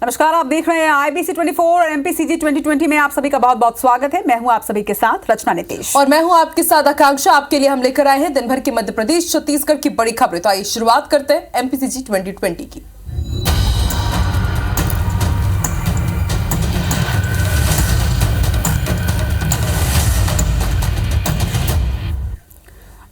नमस्कार, आप देख रहे हैं IBC 24 और MPCG 2020 में आप सभी का बहुत बहुत स्वागत है। मैं हूं आप सभी के साथ रचना नीतीश और मैं हूं आपके साथ आकांक्षा। आपके लिए हम लेकर आए हैं दिन भर की मध्य प्रदेश छत्तीसगढ़ की बड़ी खबरें। तो आइए शुरुआत करते हैं MPCG 2020 की।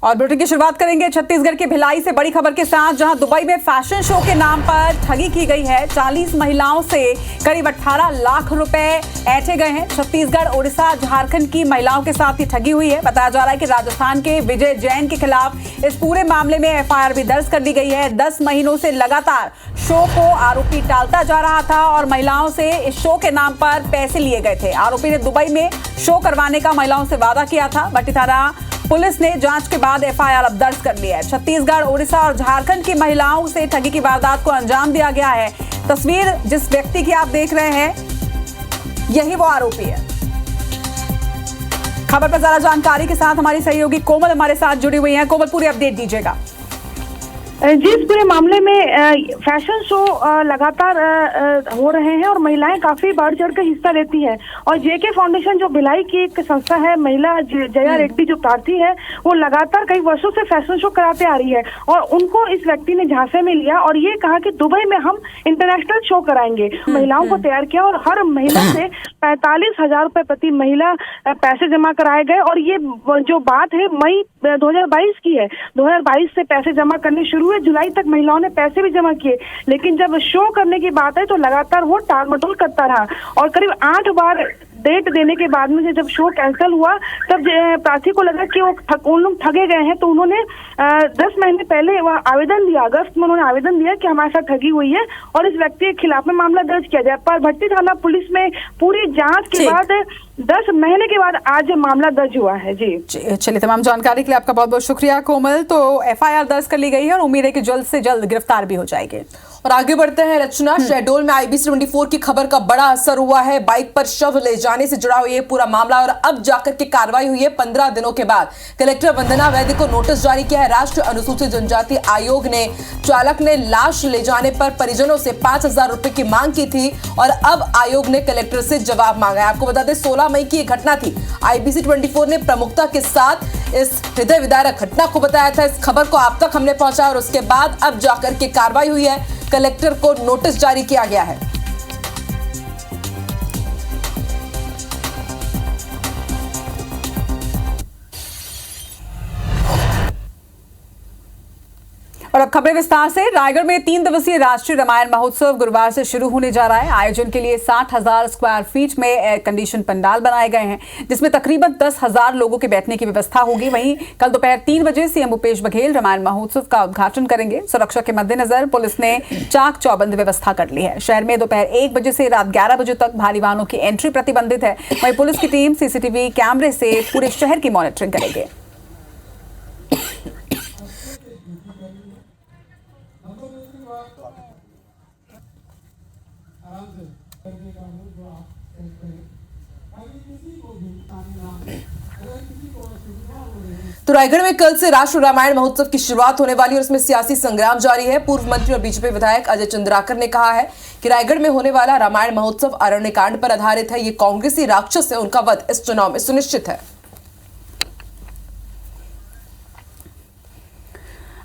और बुलेटिन की शुरुआत करेंगे छत्तीसगढ़ के भिलाई से बड़ी खबर के साथ, जहां दुबई में फैशन शो के नाम पर ठगी की गई है। 40 महिलाओं से करीब 18 लाख रुपए ऐंठे गए हैं। छत्तीसगढ़, उड़ीसा, झारखंड की महिलाओं के साथ ही ठगी हुई है। बताया जा रहा है कि राजस्थान के विजय जैन के खिलाफ इस पूरे मामले में FIR भी दर्ज कर दी गई है। 10 महीनों से लगातार शो को आरोपी टालता जा रहा था और महिलाओं से इस शो के नाम पर पैसे लिए गए थे। आरोपी ने दुबई में शो करवाने का महिलाओं से वादा किया था। बट्टी थाना पुलिस ने जांच के बाद FIR अब दर्ज कर लिया है। छत्तीसगढ़, उड़ीसा और झारखंड की महिलाओं से ठगी की वारदात को अंजाम दिया गया है। तस्वीर जिस व्यक्ति की आप देख रहे हैं, यही वो आरोपी है। खबर पर ज्यादा जानकारी के साथ हमारी सहयोगी कोमल हमारे साथ जुड़ी हुई हैं। कोमल, पूरी अपडेट दीजिएगा। जी, इस पूरे मामले में फैशन शो लगातार हो रहे हैं और महिलाएं काफी बढ़ चढ़ कर हिस्सा लेती हैं। और JK फाउंडेशन जो भिलाई की एक संस्था है, महिला जया रेड्डी जो प्रार्थी है, वो लगातार कई वर्षों से फैशन शो कराते आ रही है। और उनको इस व्यक्ति ने झांसे में लिया और ये कहा कि दुबई में हम इंटरनेशनल शो कराएंगे। महिलाओं को तैयार किया और हर महिला से 45,000 रुपए प्रति महिला पैसे जमा कराए गए। और ये जो बात है मई 2022 की है। 2022 से पैसे जमा करने शुरू हुए, जुलाई तक महिलाओं ने पैसे भी जमा किए, लेकिन जब शो करने की बात है तो लगातार वो टाल मटोल करता रहा। और करीब 8 बार डेट देने के बाद में जब शो कैंसिल हुआ, तब प्रार्थी को लगा कि उन लोग ठगे गए हैं। तो उन्होंने 10 महीने पहले वह आवेदन दिया, अगस्त में उन्होंने आवेदन दिया कि हमारे साथ ठगी हुई है और इस व्यक्ति के खिलाफ में मामला दर्ज किया जाए। पर भट्टी थाना पुलिस में पूरी जांच के बाद 10 महीने के बाद आज मामला दर्ज हुआ है। जी चलिए, तमाम जानकारी के लिए आपका बहुत बहुत शुक्रिया कोमल। तो FIR दर्ज कर ली गई है और उम्मीद है कि जल्द से जल्द गिरफ्तार भी हो जाएंगे। और आगे बढ़ते हैं रचना। शहडोल में IBC 24 की खबर का बड़ा असर हुआ है। बाइक पर शव ले जाने से जुड़ा हुआ ये पूरा मामला और अब जाकर के कार्रवाई हुई है। 15 दिनों के बाद कलेक्टर वंदना वैद्य को नोटिस जारी किया है। राष्ट्रीय अनुसूचित जनजाति आयोग ने चालक ने लाश ले जाने पर परिजनों से 5,000 रुपए की मांग की थी और अब आयोग ने कलेक्टर से जवाब मांगा है। आपको बता दें 16 मई की घटना थी। IBC 24 ने प्रमुखता के साथ इस हृदय विदारक घटना को बताया था। इस खबर को आप तक हमने पहुंचाया और उसके बाद अब जाकर के कार्रवाई हुई है। कलेक्टर को नोटिस जारी किया गया है। और अब खबरें विस्तार से। रायगढ़ में 3 दिवसीय राष्ट्रीय रामायण महोत्सव गुरुवार से शुरू होने जा रहा है। आयोजन के लिए 60,000 स्क्वायर फीट में एयर कंडीशन पंडाल बनाए गए हैं, जिसमें तकरीबन 10,000 लोगों के बैठने की व्यवस्था होगी। वहीं कल दोपहर 3 बजे CM भूपेश बघेल रामायण महोत्सव का उद्घाटन करेंगे। सुरक्षा के मद्देनजर पुलिस ने चाक चौबंद व्यवस्था कर ली है। शहर में दोपहर 1 बजे से रात 11 बजे तक भारी वाहनों की एंट्री प्रतिबंधित है। वहीं पुलिस की टीम CCTV कैमरे से पूरे शहर की मॉनिटरिंग करेगी। तो रायगढ़ में कल से राष्ट्रीय रामायण महोत्सव की शुरुआत होने वाली है और उसमें सियासी संग्राम जारी है। पूर्व मंत्री और BJP विधायक अजय चंद्राकर ने कहा है कि रायगढ़ में होने वाला रामायण महोत्सव अरण्यकांड पर आधारित है। ये कांग्रेसी राक्षस है, उनका वध इस चुनाव में सुनिश्चित है।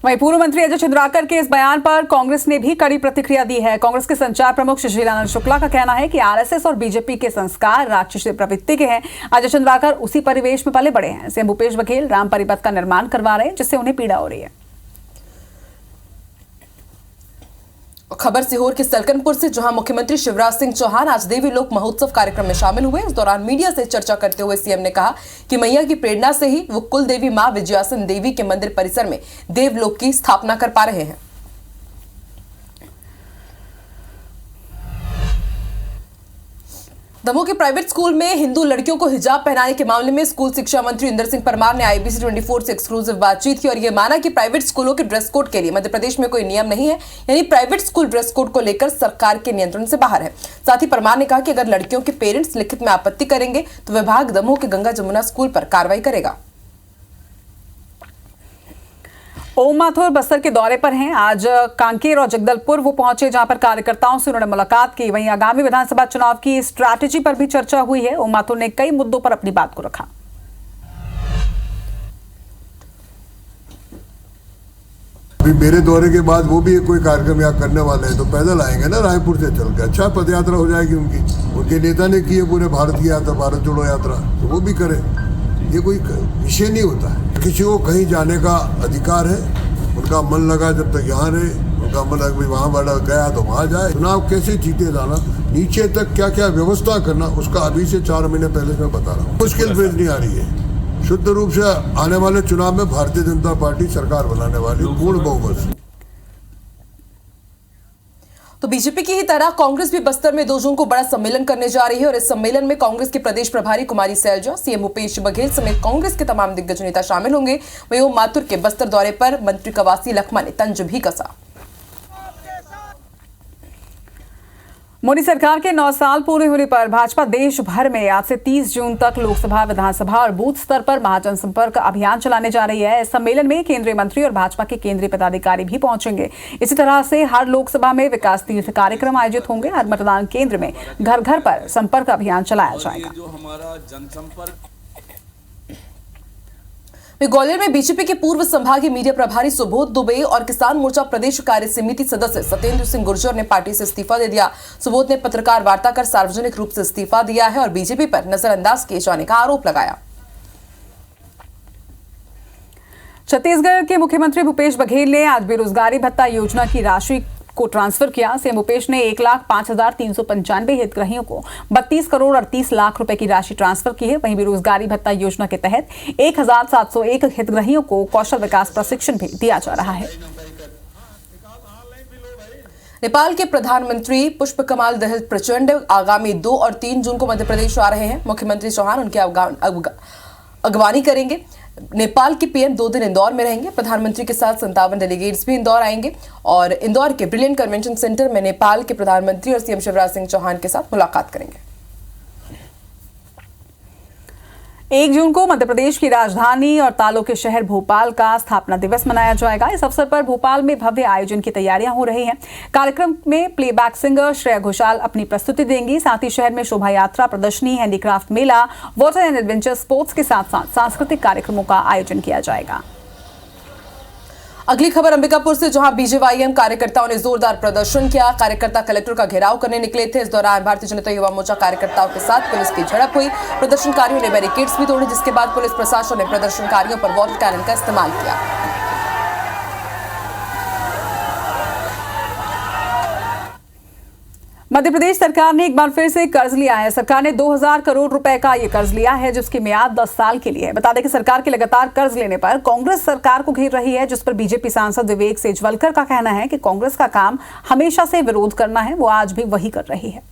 वहीं पूर्व मंत्री अजय चंद्राकर के इस बयान पर कांग्रेस ने भी कड़ी प्रतिक्रिया दी है। कांग्रेस के संचार प्रमुख शिशिरानंद शुक्ला का कहना है कि RSS और BJP के संस्कार राक्षसी प्रवृत्ति के हैं। अजय चंद्राकर उसी परिवेश में पले बड़े हैं। CM भूपेश बघेल राम परिपथ का निर्माण करवा रहे हैं, जिससे उन्हें पीड़ा हो रही है। खबर सीहोर के सलकनपुर से, जहां मुख्यमंत्री शिवराज सिंह चौहान आज देवी लोक महोत्सव कार्यक्रम में शामिल हुए। इस दौरान मीडिया से चर्चा करते हुए CM ने कहा कि मैया की प्रेरणा से ही वो कुल देवी मां विजयासन देवी के मंदिर परिसर में देवलोक की स्थापना कर पा रहे हैं। दमोह के प्राइवेट स्कूल में हिंदू लड़कियों को हिजाब पहनाने के मामले में स्कूल शिक्षा मंत्री इंदर सिंह परमार ने IBC 24 से एक्सक्लूसिव बातचीत की और यह माना कि प्राइवेट स्कूलों के ड्रेस कोड के लिए मध्य प्रदेश में कोई नियम नहीं है, यानी प्राइवेट स्कूल ड्रेस कोड को लेकर सरकार के नियंत्रण से बाहर है। साथ ही परमार ने कहा कि अगर लड़कियों के पेरेंट्स लिखित में आपत्ति करेंगे तो विभाग दमोह के गंगा जमुना स्कूल पर कार्रवाई करेगा। ओम माथुर बस्तर के दौरे पर हैं। आज कांकेर और जगदलपुर वो पहुंचे, जहां पर कार्यकर्ताओं से उन्होंने मुलाकात की। वहीं आगामी विधानसभा चुनाव की स्ट्रैटेजी पर भी चर्चा हुई है। ओम माथुर ने कई मुद्दों पर अपनी बात को रखा। अभी मेरे दौरे के बाद वो भी कोई कार्यक्रम यहाँ करने वाले हैं, तो पैदल आएंगे ना रायपुर से चल के। अच्छा पद यात्रा हो जाएगी उनके नेता ने की है पूरे भारत की यात्रा, भारत जोड़ो यात्रा, तो वो भी करे। ये कोई विषय नहीं होता है। किसी को कहीं जाने का अधिकार है, उनका मन लगा जब तक यहाँ रहे, उनका मन लगा वहाँ बड़ा गया तो वहाँ जाए। चुनाव कैसे जीते जाना, नीचे तक क्या क्या व्यवस्था करना, उसका अभी से 4 महीने पहले मैं बता रहा हूँ। मुश्किल फेज नहीं आ रही है। शुद्ध रूप से आने वाले चुनाव में भारतीय जनता पार्टी सरकार बनाने वाली, पूर्ण बहुमत। तो बीजेपी की ही तरह कांग्रेस भी बस्तर में 2 जून को बड़ा सम्मेलन करने जा रही है और इस सम्मेलन में कांग्रेस के प्रदेश प्रभारी कुमारी सैलजा, सीएम भूपेश बघेल समेत कांग्रेस के तमाम दिग्गज नेता शामिल होंगे। वहीं ओम माथुर के बस्तर दौरे पर मंत्री कवासी लखमा ने तंज भी कसा। मोदी सरकार के 9 साल पूरे होने पर भाजपा देश भर में आज से 30 जून तक लोकसभा, विधानसभा और बूथ स्तर पर महाजन संपर्क अभियान चलाने जा रही है। इस सम्मेलन में केंद्रीय मंत्री और भाजपा के केंद्रीय पदाधिकारी भी पहुंचेंगे। इसी तरह से हर लोकसभा में विकास तीर्थ कार्यक्रम आयोजित होंगे। हर मतदान केंद्र में घर घर पर संपर्क अभियान चलाया जाएगा। जो हमारा जनसंपर्क ग्वालियर में बीजेपी के पूर्व संभागीय मीडिया प्रभारी सुबोध दुबे और किसान मोर्चा प्रदेश कार्य समिति सदस्य सत्येंद्र सिंह गुर्जर ने पार्टी से इस्तीफा दे दिया। सुबोध ने पत्रकार वार्ता कर सार्वजनिक रूप से इस्तीफा दिया है और बीजेपी पर नजरअंदाज किए जाने का आरोप लगाया। छत्तीसगढ़ के मुख्यमंत्री भूपेश बघेल ने आज बेरोजगारी भत्ता योजना की राशि को ट्रांसफर किया। सीएम भूपेश ने 1,05,395 हितग्राहियों को 32 करोड़ 38 लाख रुपए की राशि ट्रांसफर की है। वहीं बेरोजगारी भत्ता योजना के तहत 1,701 हितग्राहियों को कौशल विकास प्रशिक्षण भी दिया जा रहा है। नेपाल के प्रधानमंत्री पुष्पकमल दहल प्रचंड आगामी 2 और 3 जून को मध्य प्रदेश आ रहे हैं। मुख्यमंत्री चौहान उनकी अगवानी करेंगे। नेपाल के पीएम 2 दिन इंदौर में रहेंगे। प्रधानमंत्री के साथ 57 डेलीगेट्स भी इंदौर आएंगे और इंदौर के ब्रिलियंट कन्वेंशन सेंटर में नेपाल के प्रधानमंत्री और सीएम शिवराज सिंह चौहान के साथ मुलाकात करेंगे। 1 जून को मध्य प्रदेश की राजधानी और तालों के शहर भोपाल का स्थापना दिवस मनाया जाएगा। इस अवसर पर भोपाल में भव्य आयोजन की तैयारियां हो रही हैं। कार्यक्रम में प्लेबैक सिंगर श्रेया घोषाल अपनी प्रस्तुति देंगी। साथ ही शहर में शोभा यात्रा, प्रदर्शनी, handicraft Mela, water and adventure sports के साथ साथ सांस्कृतिक कार्यक्रमों का आयोजन किया जाएगा। अगली खबर अंबिकापुर से, जहां बीजेवाईएम कार्यकर्ताओं ने जोरदार प्रदर्शन किया। कार्यकर्ता कलेक्टर का घेराव करने निकले थे। इस दौरान भारतीय जनता युवा मोर्चा कार्यकर्ताओं के साथ पुलिस की झड़प हुई। प्रदर्शनकारियों ने बैरिकेड्स भी तोड़े, जिसके बाद पुलिस प्रशासन ने प्रदर्शनकारियों पर वाटर कैनन का इस्तेमाल किया। मध्य प्रदेश सरकार ने एक बार फिर से कर्ज लिया है। सरकार ने 2000 करोड़ रुपए का ये कर्ज लिया है, जिसकी मियाद 10 साल के लिए है। बता दें कि सरकार के लगातार कर्ज लेने पर कांग्रेस सरकार को घेर रही है, जिस पर बीजेपी सांसद विवेक सेजवलकर का कहना है कि कांग्रेस का काम हमेशा से विरोध करना है, वो आज भी वही कर रही है।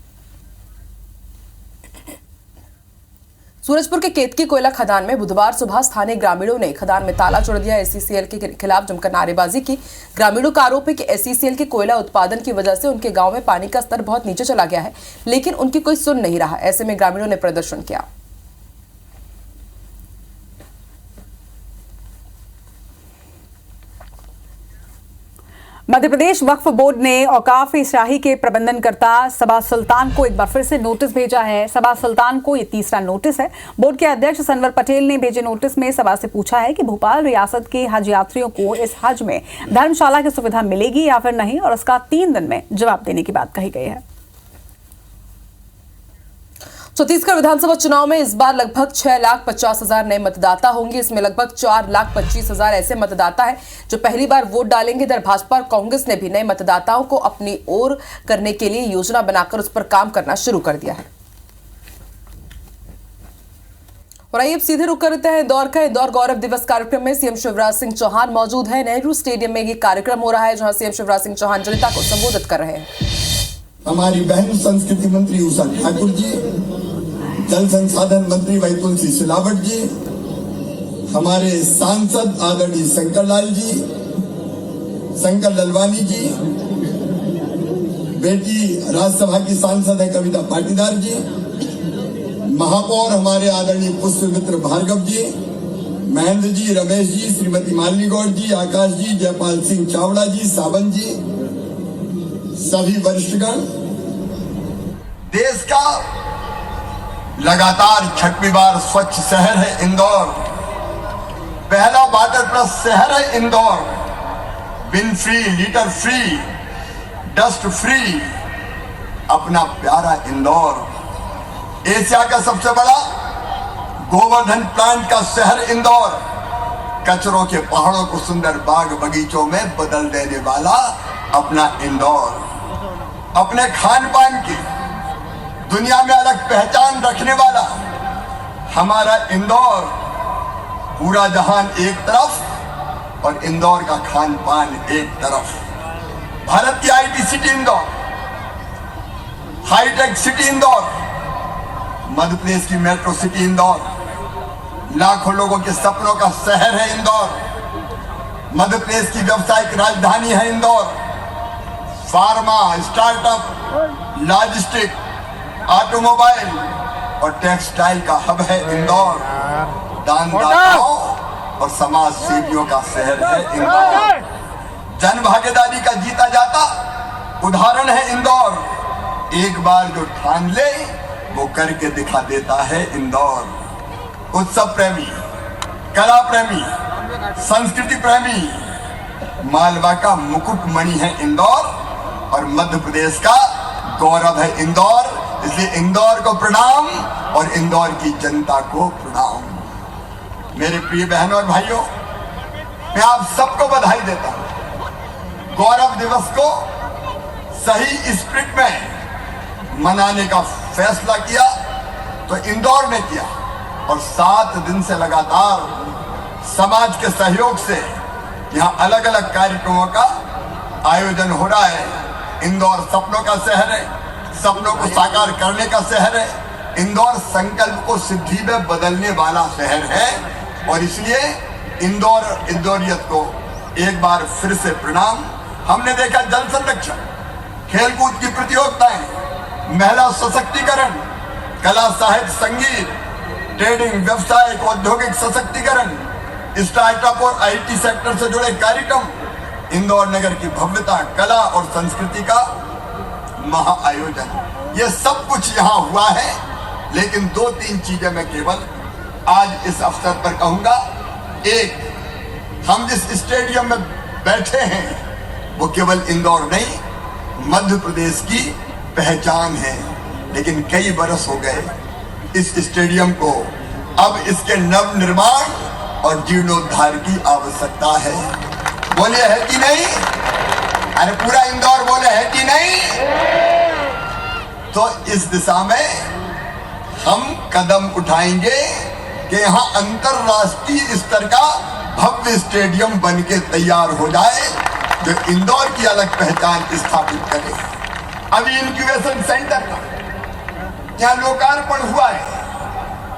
सूरजपुर के केतकी कोयला खदान में बुधवार सुबह स्थानीय ग्रामीणों ने खदान में ताला जोड़ दिया। एसईसीएल के खिलाफ जमकर नारेबाजी की। ग्रामीणों का आरोप है कि एसईसीएल के कोयला उत्पादन की वजह से उनके गांव में पानी का स्तर बहुत नीचे चला गया है, लेकिन उनकी कोई सुन नहीं रहा। ऐसे में ग्रामीणों ने प्रदर्शन किया। मध्य प्रदेश वक्फ बोर्ड ने औकाफ शाही के प्रबंधनकर्ता सबा सुल्तान को एक बार फिर से नोटिस भेजा है। सबा सुल्तान को ये तीसरा नोटिस है। बोर्ड के अध्यक्ष सनवर पटेल ने भेजे नोटिस में सबा से पूछा है कि भोपाल रियासत के हज यात्रियों को इस हज में धर्मशाला की सुविधा मिलेगी या फिर नहीं, और उसका 3 दिन में जवाब देने की बात कही गई है। छत्तीसगढ़ विधानसभा चुनाव में इस बार लगभग 6,50,000 नए मतदाता होंगे। इसमें लगभग 4,25,000 ऐसे मतदाता हैं जो पहली बार वोट डालेंगे। इधर भाजपा और कांग्रेस ने भी नए मतदाताओं को अपनी ओर करने के लिए योजना बनाकर उस पर काम करना शुरू कर दिया है। और आइए अब सीधे रुक करते हैं इंदौर का। इंदौर गौरव दिवस कार्यक्रम में सीएम शिवराज सिंह चौहान मौजूद है। नेहरू स्टेडियम में ये कार्यक्रम हो रहा है, जहां सीएम शिवराज सिंह चौहान जनता को संबोधित कर रहे हैं। हमारी बहन संस्कृति मंत्री उषा ठाकुर जी, जल संसाधन मंत्री वही तुलसी सिलावट जी, हमारे सांसद आदरणीय शंकर लाल जी, शंकर ललवानी जी, बेटी राज्यसभा की सांसद है कविता पाटीदार जी, महापौर हमारे आदरणीय पुष्पमित्र भार्गव जी, महेंद्र जी, रमेश जी, श्रीमती मालिनी गौड़ जी, आकाश जी, जयपाल सिंह चावड़ा जी, सावन जी, सभी वरिष्ठगण, देश का लगातार 6वीं बार स्वच्छ शहर है इंदौर। पहला वाटर प्लस शहर है Indore. Bin free, litter free, dust free, अपना प्यारा इंदौर। एशिया का सबसे बड़ा गोवर्धन प्लांट का शहर इंदौर। कचरों के पहाड़ों को सुंदर बाग बगीचों में बदल देने वाला अपना इंदौर। अपने खान पान की दुनिया में अलग पहचान रखने वाला हमारा इंदौर। पूरा जहान एक तरफ और इंदौर का खान पान एक तरफ। भारत की IT city Indore, hi tech city Indore, Madhya Pradesh की मेट्रो सिटी इंदौर, लाखों लोगों के सपनों का शहर है इंदौर। मध्य प्रदेश की व्यावसायिक राजधानी है Indore. Pharma, startup, logistic, automobile और टेक्सटाइल का हब है इंदौर। दानदाताओं और समाज सेवियों का शहर है इंदौर। जन भागीदारी का जीता जाता उदाहरण है इंदौर। एक बार जो ठान ले वो करके दिखा देता है इंदौर। उत्सव प्रेमी, कला प्रेमी, संस्कृति प्रेमी, मालवा का मुकुट मणि है इंदौर और मध्य प्रदेश का गौरव है इंदौर। इसलिए इंदौर को प्रणाम और इंदौर की जनता को प्रणाम। मेरे प्रिय बहनों और भाइयों, मैं आप सबको बधाई देता हूं। गौरव दिवस को सही स्पिरिट में मनाने का फैसला किया तो इंदौर ने किया और 7 दिन से लगातार समाज के सहयोग से यहाँ अलग अलग कार्यक्रमों का आयोजन हो रहा है। इंदौर सपनों का शहर है, सपनों को साकार करने का शहर है। इंदौर संकल्प को सिद्धि में बदलने वाला शहर है और इसलिए इंदौरियत को एक बार फिर से प्रणाम। हमने देखा जल संरक्षण, खेलकूद की प्रतियोगिताएं, महिला सशक्तिकरण, कला, साहित्य, संगीत, ट्रेडिंग, व्यवसायिक, औद्योगिक सशक्तिकरण, स्टार्टअप और आईटी सेक्टर से जुड़े कार्यक्रम, इंदौर नगर की भव्यता, कला और संस्कृति का महाआयोजन, ये सब कुछ यहाँ हुआ है। लेकिन 2-3 चीजें मैं केवल आज इस अवसर पर कहूंगा। एक, हम जिस स्टेडियम में बैठे हैं वो केवल इंदौर नहीं, मध्य प्रदेश की पहचान है। लेकिन कई बरस हो गए इस स्टेडियम को, अब इसके नव निर्माण और जीर्णोद्धार की आवश्यकता है। बोले है कि नहीं? अरे पूरा इंदौर बोले है कि नहीं? तो इस दिशा में हम कदम उठाएंगे कि यहाँ अंतरराष्ट्रीय स्तर का भव्य स्टेडियम बनके तैयार हो जाए जो इंदौर की अलग पहचान स्थापित करे। अभी इंक्यूबेशन सेंटर का यहाँ लोकार्पण हुआ है।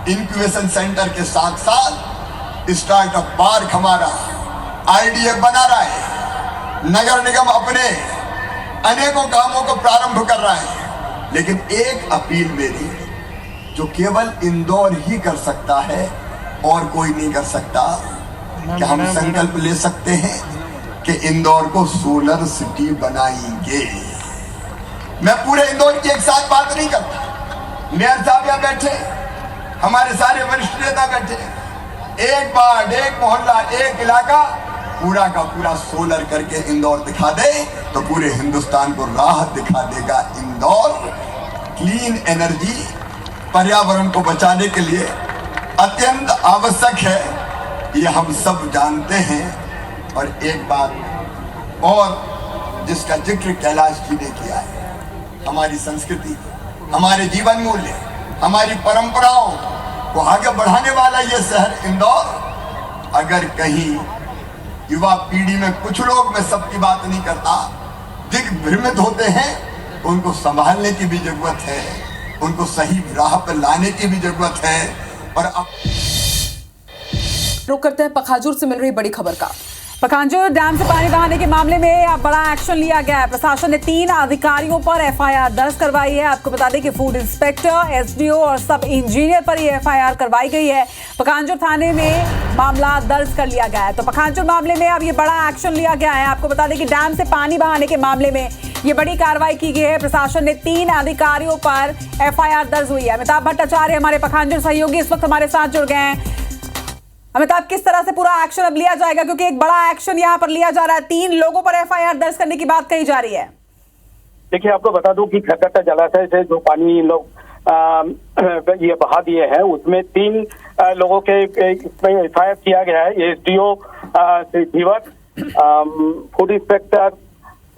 इंक्यूबेशन सेंटर के साथ साथ स्टार्टअप पार्क हमारा आईडीएफ बना रहा है। नगर निगम अपने अनेकों कामों को प्रारंभ कर रहा है। लेकिन एक अपील मेरी, जो केवल इंदौर ही कर सकता है और कोई नहीं कर सकता, कि हम संकल्प ले सकते हैं कि इंदौर को सोलर सिटी बनाएंगे। मैं पूरे इंदौर की एक साथ बात नहीं करता। मेयर साहब यहाँ बैठे, हमारे सारे वरिष्ठ नेता बैठे, एक वार्ड, एक मोहल्ला, एक इलाका पूरा का पूरा सोलर करके इंदौर दिखा दे तो पूरे हिंदुस्तान को राह दिखा देगा। इंदौर क्लीन एनर्जी, पर्यावरण को बचाने के लिए अत्यंत आवश्यक है, ये हम सब जानते हैं। और एक बात और जिसका जिक्र कैलाश जी ने किया है, हमारी संस्कृति, हमारे जीवन मूल्य, हमारी परंपराओं को आगे बढ़ाने वाला ये शहर इंदौर। अगर कहीं युवा पीढ़ी में कुछ लोग, मैं सबकी बात नहीं करता, दिग्भ्रमित होते हैं तो उनको संभालने की भी जरूरत है, उनको सही राह पर लाने की भी जरूरत है। और अब रुक करते हैं पखाजूर से मिल रही बड़ी खबर का। पखांजूर डैम से पानी बहाने के मामले में अब बड़ा एक्शन लिया गया है। प्रशासन ने 3 अधिकारियों पर एफआईआर दर्ज करवाई है। आपको बता दें कि फूड इंस्पेक्टर, एसडीओ और सब इंजीनियर पर ये एफआईआर करवाई गई है। पखांजूर थाने में मामला दर्ज कर लिया गया है। तो पखांजूर मामले में अब ये बड़ा एक्शन लिया गया है। आपको बता दें कि डैम से पानी बहाने के मामले में ये बड़ी कार्रवाई की गई है। प्रशासन ने 3 अधिकारियों पर एफआईआर दर्ज हुई है। अमिताभ भट्टाचार्य हमारे पखांजूर सहयोगी इस वक्त हमारे साथ जुड़ गए हैं। अमिताभ, किस तरह से पूरा एक्शन अब लिया जाएगा, क्योंकि एक बड़ा एक्शन यहाँ पर लिया जा रहा है। 3 लोगों पर एफआईआर दर्ज करने की बात कही जा रही है। देखिए, आपको बता दूं कि खरकट्टा जलाशय से जो पानी इन लोग ये बहा दिए हैं, उसमें 3 लोगों के इसमें एफआईआर किया गया है। एसडीओ धीवर, फूड इंस्पेक्टर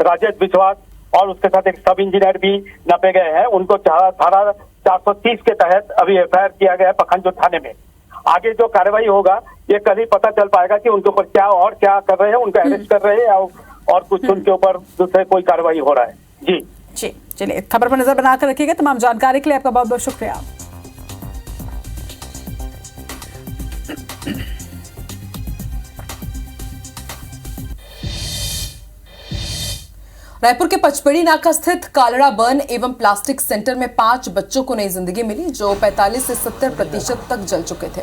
राजेश विश्वास और उसके साथ एक सब इंजीनियर भी नापे गए हैं। उनको धारा 430 के तहत अभी एफआईआर किया गया है पखांजूर थाने में। आगे जो कार्रवाई होगा ये कल ही पता चल पाएगा कि उनके ऊपर क्या कर रहे हैं, उनको अरेस्ट कर रहे हैं और कुछ उनके ऊपर दूसरे कोई कार्रवाई हो रहा है। जी चलिए, खबर पर नजर बनाकर रखिएगा। तमाम जानकारी के लिए आपका बहुत बहुत शुक्रिया। रायपुर के पचपेड़ी नाका स्थित कालड़ा बर्न एवं प्लास्टिक सेंटर में 5 बच्चों को नई जिंदगी मिली, जो 45 से 70% तक जल चुके थे।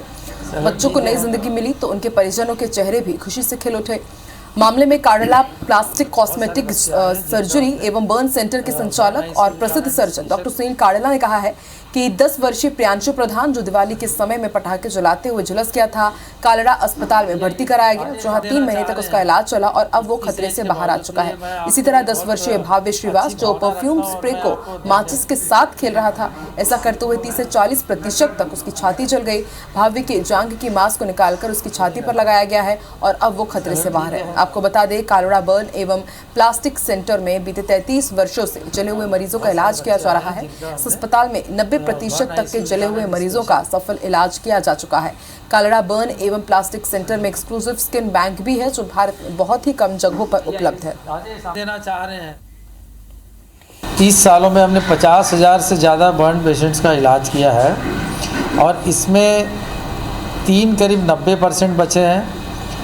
बच्चों को नई जिंदगी मिली तो उनके परिजनों के चेहरे भी खुशी से खिल उठे। मामले में कालड़ा प्लास्टिक कॉस्मेटिक सर्जरी एवं बर्न सेंटर के संचालक और प्रसिद्ध सर्जन डॉक्टर सुनील काड़ेला ने कहा है कि 10 वर्षीय प्रियांशु प्रधान, जो दिवाली के समय में पटाखे जलाते हुए झुलस गया था, कालड़ा अस्पताल में भर्ती कराया गया, जहां 3 महीने तक उसका इलाज चला और अब वो खतरे से बाहर आ चुका है। इसी तरह 10 वर्षीय भाव्य श्रीवास, जो परफ्यूम स्प्रे को माचिस के साथ खेल रहा था, ऐसा करते हुए 30 से 40% तक उसकी छाती जल गई। भाव्य के जांघ की मांस को निकालकर उसकी छाती पर लगाया गया है और अब वो खतरे से बाहर है। आपको बता दें, कालड़ा बर्न एवं प्लास्टिक सेंटर में बीते 33 वर्षों से जले हुए मरीजों का इलाज किया जा रहा है। इस अस्पताल में 90% तक के जले हुए मरीजों का सफल इलाज किया जा चुका है। कालड़ा बर्न एवं प्लास्टिक सेंटर में एक्सक्लूसिव स्किन बैंक भी है, जो भारत में बहुत ही कम जगहों पर उपलब्ध है। देना चाह रहे हैं। 30 सालों में हमने 50,000 से ज़्यादा बर्न पेशेंट्स का इलाज किया है और इसमें 3 करीब 90% बचे हैं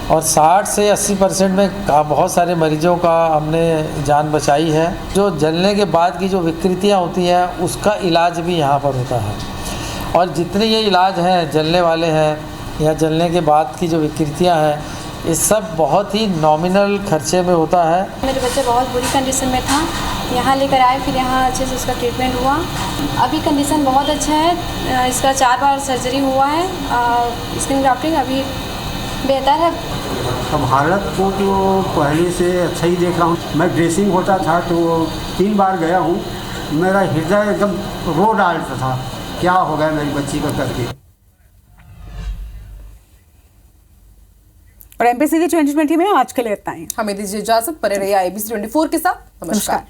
और 60 से 80% में बहुत सारे मरीजों का हमने जान बचाई है। जो जलने के बाद की जो विकृतियाँ होती हैं, उसका इलाज भी यहाँ पर होता है। और जितने ये इलाज हैं, जलने वाले हैं या जलने के बाद की जो विकृतियाँ हैं, ये सब बहुत ही नॉमिनल खर्चे में होता है। मेरे बच्चा बहुत बुरी कंडीशन में था, यहाँ लेकर आए, फिर यहाँ अच्छे से उसका ट्रीटमेंट हुआ। अभी कंडीशन बहुत अच्छा है। इसका 4 बार सर्जरी हुआ है, स्किन ग्राफ्टिंग अभी बेहतर है। अब हालत को तो पहले से अच्छा ही देख रहा हूँ। मैं ड्रेसिंग होता था तो 3 बार गया हूँ। मेरा हृदय एकदम रो डालता था, क्या हो गया मेरी बच्ची का करके। और एमपीसीसी 2020 में आज के लिए इतना ही। हमें दीजिए इजाजत, पर रहिए IBC 24 के साथ। नमस्कार।